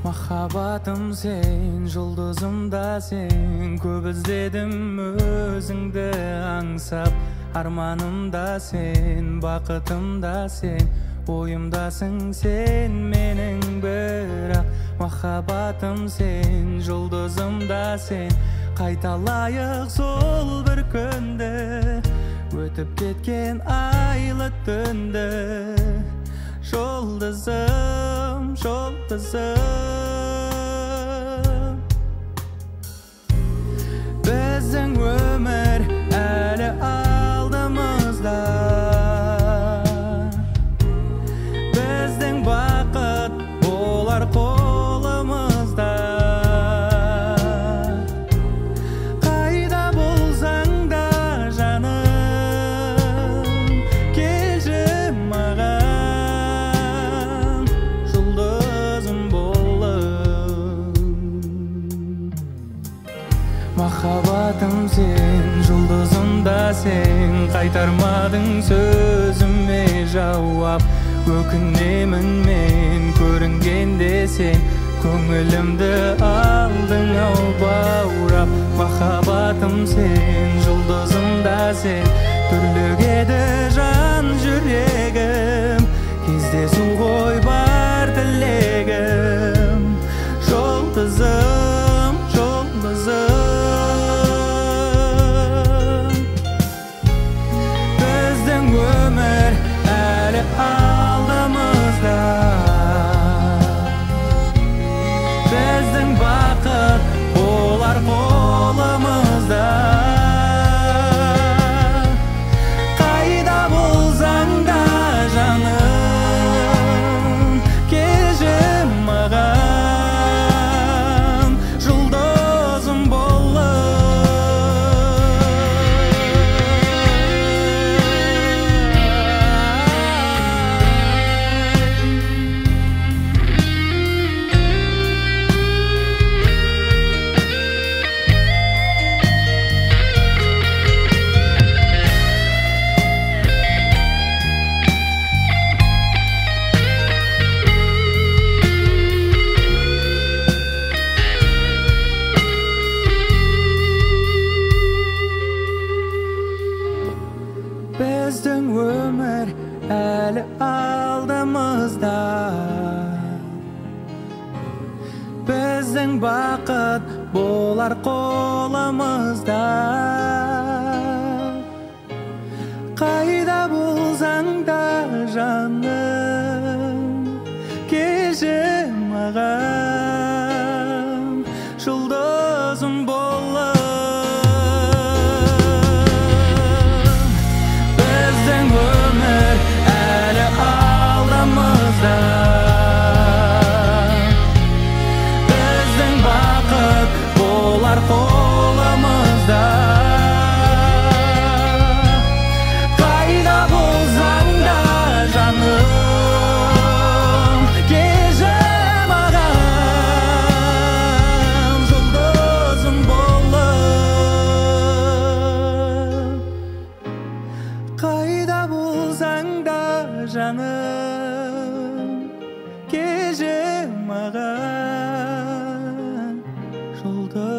Махаббатым сен, жұлдызым да сен. Көп іздедім өзіңді аңсап. Арманым да сен, бақытым да сен. Ойымдасың сен менің бірақ. Махаббатым сен, жұлдызым да сен. Қайталайық сол бір күнді, өтіп кеткен айлы түнді. Жұлдызым, жұлдызым, біздің өмір әлі алдымызда. Біздің бақыт болар қолымызда. Қайда болсаң да жаным, келші маған, жұлдызым болып. Махаббатым сен, жұлдызым да сен. Қайтармадың сөзіме жауап. Өкінемін мен көрінгенде сен, көңілімді алдың ау баурап. Махаббатым сен, жұлдызым да сен. Түрлігеді жан жүрегім, кездесу ғой бар тілегім. Жұлдызым, жұлдызым, біздің өмір әлі алдымызда. Біздің бақыт болар қолымызда. Қайда болсаң да жаным, келші маған, жұлдызым болып. Біздің өмір әлі алдымызда. Біздің бақыт болар қолымызда. Қайда болсаң да жаным, келші маған, жұлдызым болып. Біздің өмір әлі алдымызда. Біздің бақыт болар қолымызда. Қайда болсаң да жаным, келші маған, жұлдызым болып. Қайда болсаң да жаным, келші маған, жұлдыз.